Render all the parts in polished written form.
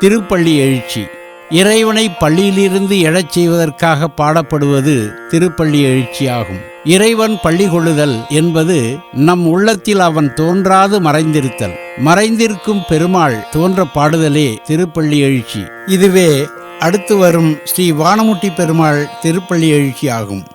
திருப்பள்ளி எழுச்சி. இறைவனை பள்ளியிலிருந்து எழச் செய்வதற்காக பாடப்படுவது திருப்பள்ளி எழுச்சியாகும். இறைவன் பள்ளி கொள்ளுதல் என்பது நம் உள்ளத்தில் அவன் தோன்றாது மறைந்திருத்தல். மறைந்திருக்கும் பெருமாள் தோன்ற பாடுதலே திருப்பள்ளி எழுச்சி. இதுவே அடுத்து வரும் ஸ்ரீ வானமுட்டி பெருமாள் திருப்பள்ளி எழுச்சி ஆகும்.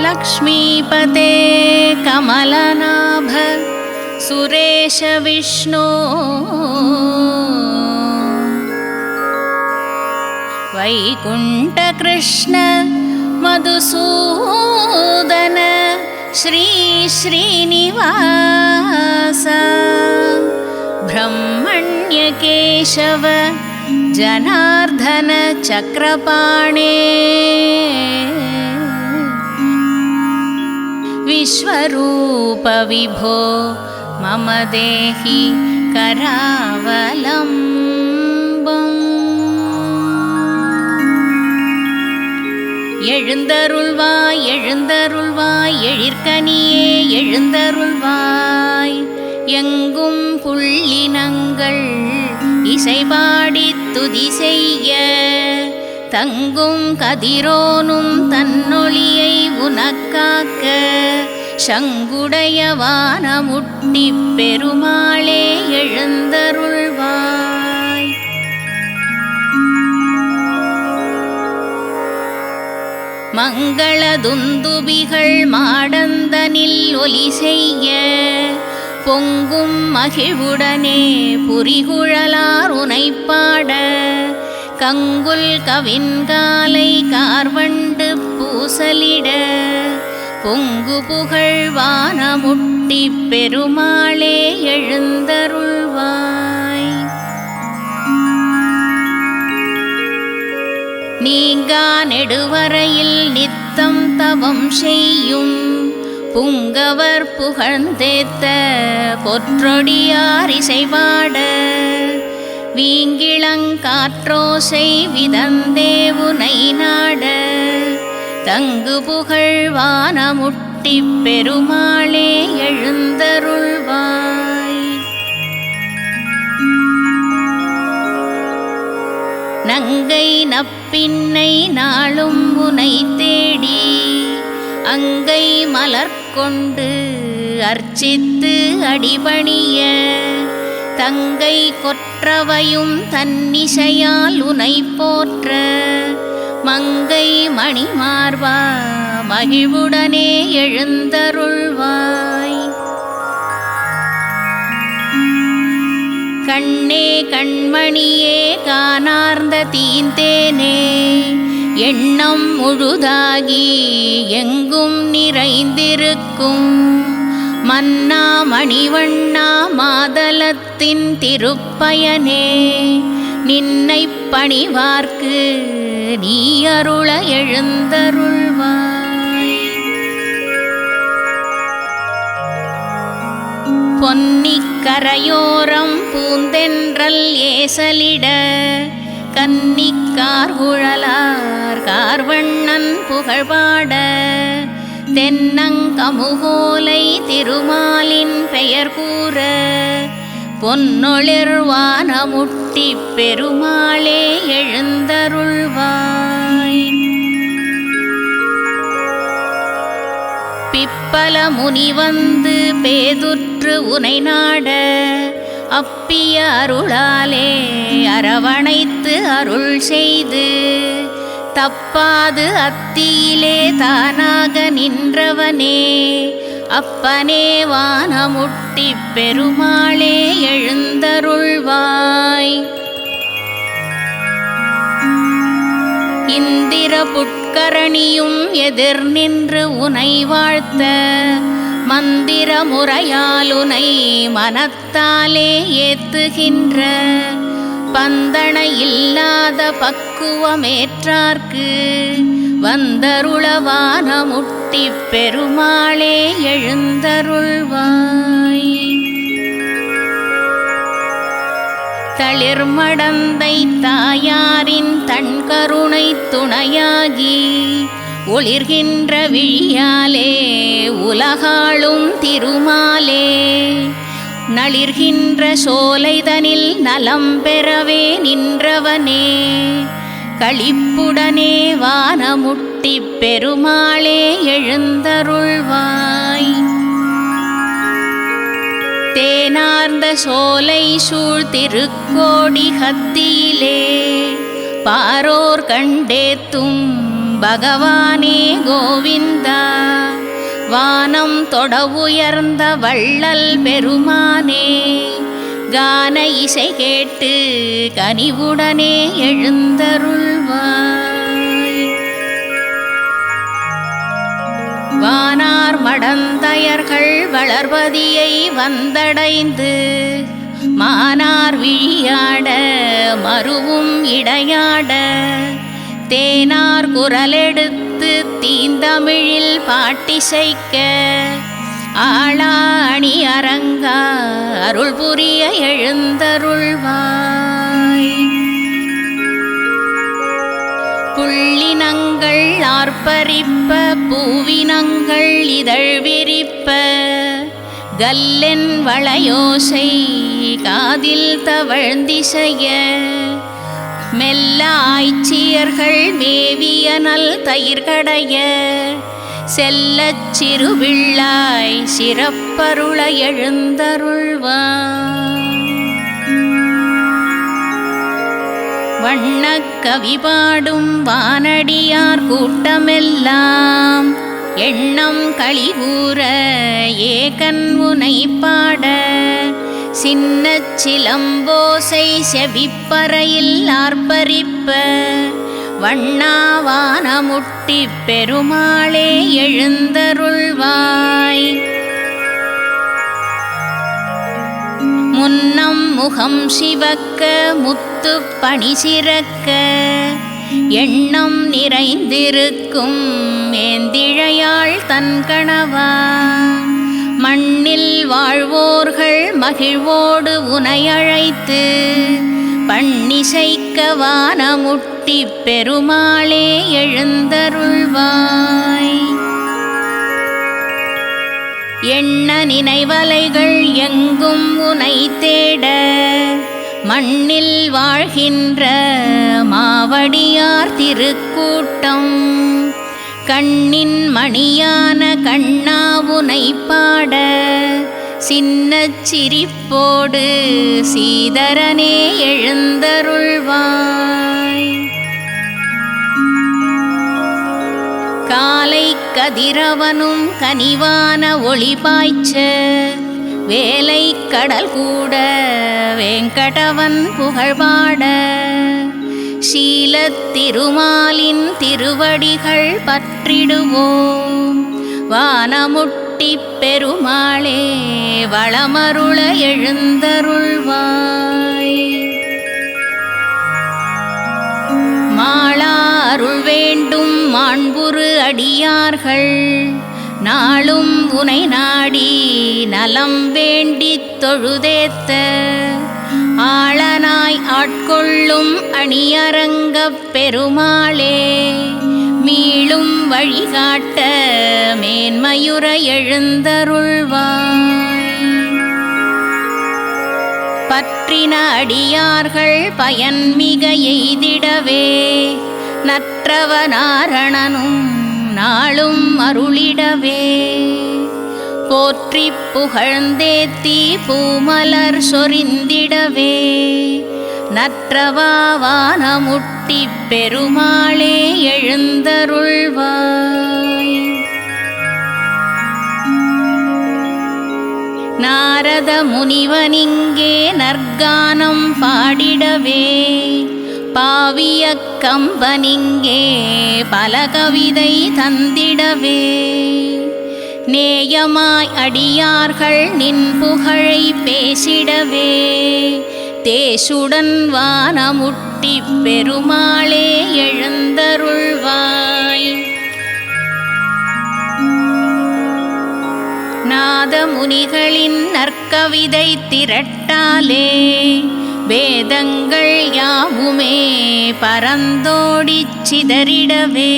लक्ष्मीपते कमलनाभ सुरेश विष्णु वैकुण्ठकृष्ण मधुसूदन श्री श्रीनिवास ब्रह्मण्यकेशव जनार्दन चक्रपाणे विश्वरूप विभो मम देहि करावलम्बम् எழுந்தருள்வாய் எழுந்தருள்வாய் எழிற்கனியே எழுந்தருள்வாய் எங்கும் புள்ளினங்கள் இசைபாடித் துதி செய்ய தங்கும் கதிரோனும் தன்னொளியை உனக்காக்க சங்குடைய வானமுட்டி பெருமாளே எழுந்தருள்வாய். மங்கள துந்துபிகள் மாடந்தனில் ஒலி செய்ய பொங்கும் மகிழ்வுடனே புரிகுழலார் உனைப்பாட கங்குல் கவின்காலை கார்வண்டு பூசலிட பொங்கு புகழ் வானமுட்டி பெருமாளே எழுந்தருள்வாய். நீங்கா நெடுவரையில் நித்தம் தவம் செய்யும் புங்கவர் புகழ்ந்தேத்த பொற்றொடியார் இசைபாட வீங்கிளங்காற்றோசை விதந்தே உனை நாட தங்கு புகழ் வானமுட்டி பெருமாளே எழுந்தருள்வாய். நங்கை நப்பின்னை நாளும் உனை தேடி அங்கை மலர்கொண்டு அர்ச்சித்து அடிபணிய தங்கை கொற்றவையும் தன்னிசையால் உனை போற்ற மங்கை மணிமார்வா மகிழ்வுடனே எழுந்தருள்வாய். கண்ணே கண்மணியே காணார்ந்த தீந்தேனே எண்ணம் முழுதாகி எங்கும் நிறைந்திருக்கும் மன்னா மணிவண்ணா மாதலத்தின் திருப்பயனே நின்னை பணிவார்க்கு நீ அருள எழுந்தருள்வாய். பொன்னிக்கரையோரம் பூந்தென்றல் ஏசலிட கன்னிக்கார் குழலார் கார்வண்ணன் புகழ்பாட தென்னங்கமுகோலை திருமாலின் பெயர் கூற பொன்னொளிர் வானமுட்டி பெருமாளே எழுந்தருள்வாய். பிப்பல முனி வந்து பேதுற்று உனை நாட அப்பிய அருளாலே அரவணைத்து அருள் செய்து தப்பாது அத்தியிலே தானாக நின்றவனே அப்பனே வானமுட்டி பெருமாளே எழுந்தருள்வாய். புட்கரணியும் எதிர் நின்று உனை வாழ்த்த மந்திர முறையாலுனை மனத்தாலே ஏத்துகின்ற பந்தனை இல்லாத பக்குவமேற்றார்க்கு வந்தருளவான முட்டி பெருமாளே எழுந்தருள்வாய். தளிர்மடந்தை தாயாரின் தன்கருணை துணையாகி ஒளிர்கின்ற விழியாலே உலகாளும் திருமாலே நளிர்கின்ற சோலைதனில் நலம் பெறவே நின்றவனே களிப்புடனே வானமுட்டி பெருமாளே எழுந்தருள்வாய். தேனார்ந்த சோலை சூழ் திருக்கோடி கத்தியிலே பாரோர் கண்டேத்தும் பகவானே கோவிந்தா வானம் தொட உயர்ந்த வள்ளல் பெருமானே கான இசை கேட்டு கனிவுடனே எழுந்தருள்வாய். வானார் மடந்தயர்கள் வளர்வதியை வந்தடைந்து மானார் விழியாட மருவும் இடையாட தேனார் குரலெடுத்து தீந்தமிழில் பாட்டிசைக்க ஆளாணி அரங்கா அருள் புரிய எழுந்தருள்வாய். புள்ளினங்கள் ஆர்ப்பரிப்ப பூவினங்கள் இதழ் விரிப்ப கல்லென் வளையோசை காதில் தவழ்ந்திசைய மெல்ல ஆய்ச்சியர்கள் மேவிய நல் தயிர்கடைய செல்லச் சிறுபிள்ளாய் சிறப்பருள எழுந்தருள்வாய். வண்ணக் கவி பாடும் வானடியார் கூட்டமெல்லாம் எண்ணம் களிகூர ஏகன் உனை பாட சின்னச் சிலம்போசை செவிப்பறையில் ஆர்ப்பரிப்ப வண்ணாவானமுட்டி பெருமாளே எழுந்தருள்வாய். முன்னம் முகம் சிவக்க முத்து பணி சிறக்க எண்ணம் நிறைந்திருக்கும் ஏந்திழையாள் தன்கணவா மண்ணில் வாழ்வோர்கள் மகிழ்வோடு உனை அழைத்து பண்ணிசைக்க வானமுட்டி பெருமாளே எழுந்தருள்வாய். எண்ண நினைவலைகள் எங்கும் உனை தேட மண்ணில் வாழ்கின்ற மாவடியார் திருக்கூட்டம் கண்ணின் மணியான கண்ணா உனை பாட சின்னச் சிரிப்போடு சீதரனே எழுந்தருள்வாய். காலை கதிரவனும் கனிவான ஒளி பாய்ச்ச வேலை கடல் கூட வேங்கடவன் புகழ்பாட சீலத் திருமாலின் திருவடிகள் பற்றிடுவோம் வானமுட்டி பெருமாளே வளமருள எழுந்தருள்வாய். மாளா அருள் வேண்டும் மாண்புறு அடியார்கள் நாளும் உனை நாடி நலம் வேண்டித் தொழுதேத்த ஆளனாய் ஆட்கொள்ளும் அணியரங்கப் பெருமாளே மீளும் வழிகாட்ட மேன்மையுற எழுந்தருள்வாய். பற்றின அடியார்கள் பயன்மிக எய்திடவே நற்றவ நாரணனும் நாளும் அருளிடவே போற்றி புகழ்ந்தேத்தி பூமலர் சொரிந்திடவே நற்றவா வானமுட்டி பெருமாளே எழுந்தருள்வாய். நாரத முனிவனிங்கே நற்கானம் பாடிடவே பாவிய கம்பனிங்கே பல கவிதை தந்திடவே நேயமாய் அடியார்கள் நின் புகழை பேசிடவே தேசுடன் வானமுட்டி பெருமாளே எழுந்தருள்வாய். நாதமுனிகளின் நற்கவிதை திரட்டாலே வேதங்கள் யாவுமே பரந்தோடிச் சிதறிடவே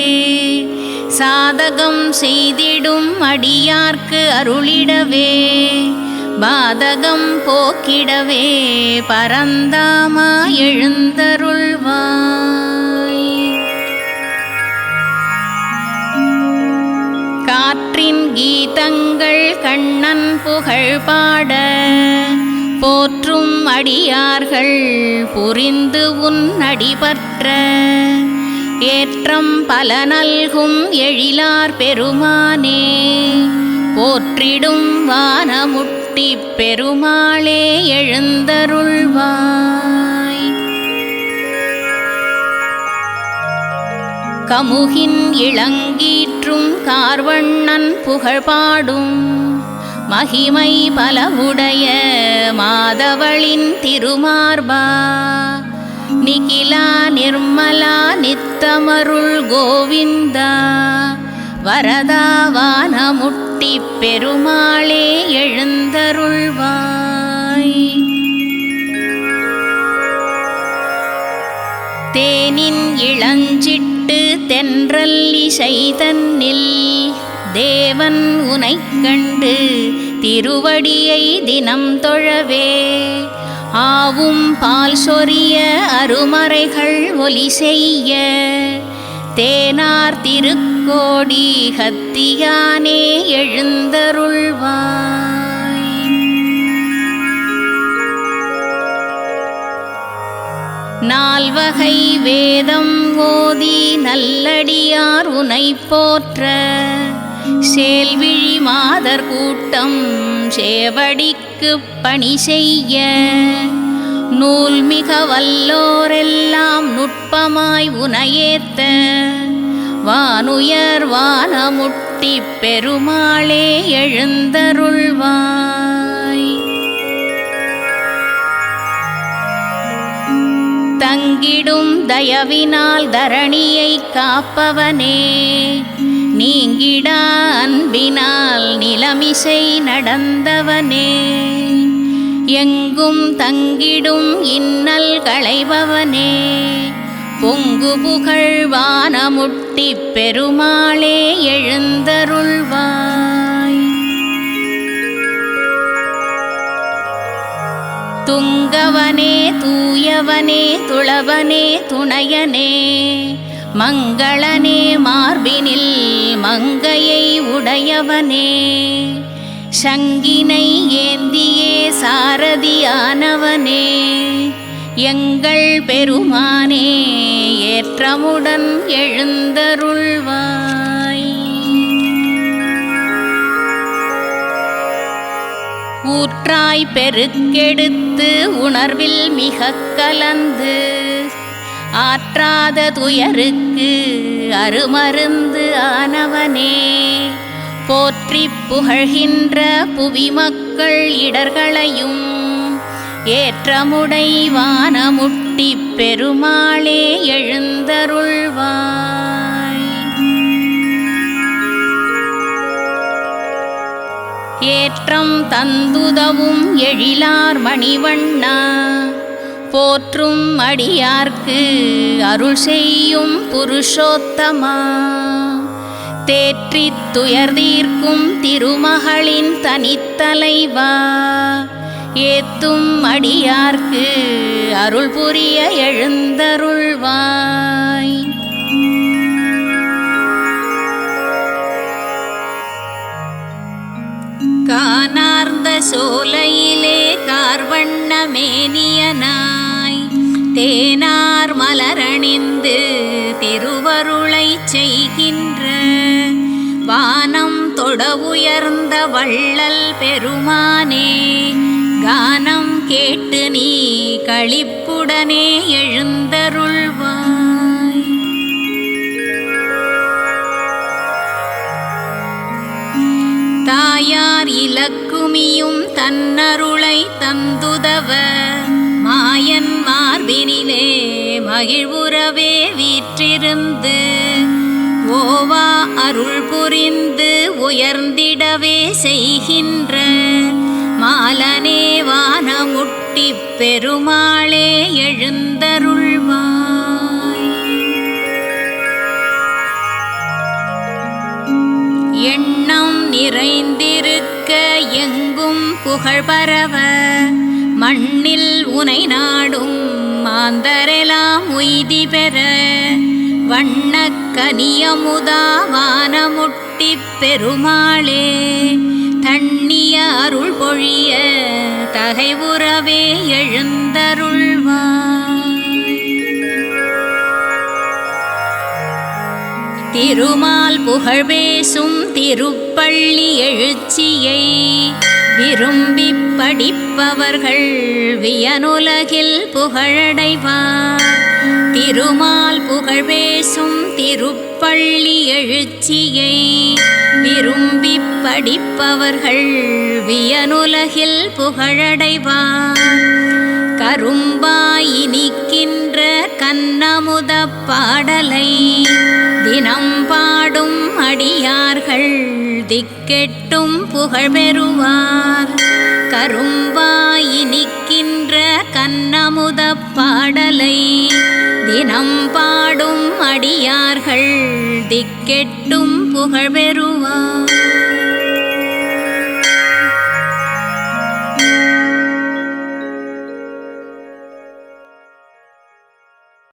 சாதகம் செய்திடும் அடியார்க்கு அருளிடவே பாதகம் போக்கிடவே பரந்தாமா எழுந்தருள்வாய். காற்றின் கீதங்கள் கண்ணன் புகழ் பாட போற்றும் அடியார்கள் புரிந்து உன் அடிபற்ற ஏற்றம் பல நல்கும் எழிலார் பெருமானே போற்றிடும் வானமுட்டி பெருமாளே எழுந்தருள்வாய். கமுகின் இளங்கீற்றும் கார்வண்ணன் புகழ் பாடும் மகிமை பலவுடைய மாதவளின் திருமார்பா நிகிலா நிர்மலா நித்தமருள் கோவிந்தா வரதா வானமுட்டி பெருமாளே எழுந்தருள்வாய். தேனின் இளஞ்சிட்டு தென்றல் இசை தன்னில் தேவன் உனைக் கண்டு திருவடியை தினம் தொழவே ஆவும் பால் சொரிய அருமறைகள் ஒலி செய்ய தேனார் திருக்கோடி ஹத்தியானே எழுந்தருள்வாய். நால்வகை வேதம் ஓதி நல்லடியார் உனை போற்ற சேல்விழி மாதர் கூட்டம் சேவடிக்கு பணி செய்ய நூல் மிக வல்லோரெல்லாம் நுட்பமாய் உனையேத்த வானுயர் வானமுட்டி பெருமாளே எழுந்தருள்வாய். தங்கிடும் தயவினால் தரணியை காப்பவனே நீங்கிடா அன்பினால் நிலமிசை நடந்தவனே எங்கும் தங்கிடும் இன்னல் களைபவனே பொங்கு புகழ் வானமுட்டி பெருமாளே எழுந்தருள்வாய். துங்கவனே தூயவனே துளவனே துணையனே மங்களனே மார்பினில் மங்கையை உடையவனே சங்கினை ஏந்தியே சாரதியானவனே எங்கள் பெருமானே ஏற்றமுடன் எழுந்தருள்வாய். ஊற்றாய் பெருக்கெடுத்து உணர்வில் மிக கலந்து ஆற்றாத துயருக்கு அருமருந்து ஆனவனே போற்றி புகழ்கின்ற புவி மக்கள் இடர்களையும் ஏற்றமுடை வானமுட்டி பெருமாளே எழுந்தருள்வாய். ஏற்றம் தந்துதவும் எழிலார் மணிவண்ணா போற்றும் அடியார்க்கு அருள் செய்யும் புருஷோத்தமா தேற்றித் துயர்தீர்க்கும் திருமகளின் தனித்தலைவா ஏத்தும் அடியார்க்கு அருள் புரிய எழுந்தருள்வாய். கானார்ந்த சோலையிலே கார்வண்ண மேனியனாய் தேனார் மலரணிந்து திருவருளைச் செய்கின்ற வானம் தொட உயர்ந்த வள்ளல் பெருமானே கானம் கேட்டு நீ களிப்பு உடனே எழுந்தருள்வாய். தாயார் இலக்குமியும் தன்னருளை தந்துதவ மாயன் மார்பினிலே மகிழ்வுறவே வீற்றிருந்து ஓவா அருள் புரிந்து உயர்ந்திடவே செய்கின்ற மாலனே வானமுட்டிப் பெருமாளே எழுந்தருள்வாய். எண்ணம் நிறைந்திருக்க எங்கும் புகழ் பரவ மண்ணில் உனை நாடும் மாந்தரெலாம் உய்தி பெற வண்ணக் கனியமுதா வானமுட்டிப் பெருமாளே தண்ணிய அருள் பொழிய தகைவுறவே எழுந்தருள்வாய். திருமால் புகழ் பேசும் திருப்பள்ளி எழுச்சியை விரும்பிப் படிப்பவர்கள் வியனுலகில் புகழடைவார். திருமால் புகழ் பேசும் திருப்பள்ளி எழுச்சியை விரும்பிப் படிப்பவர்கள் வியனுலகில் புகழடைவார். கரும்பாய் இனிக்கின்ற கண்ணமுத பாடலை தினம் பாடும் அடியார்கள் திக்கெட்டும் புகழ் பெறுவார். கரும்பாய் இனிக்கின்ற கண்ணமுத பாடலை தினம் பாடும் அடியார்கள் திக்கெட்டும் புகழ் பெறுவார்.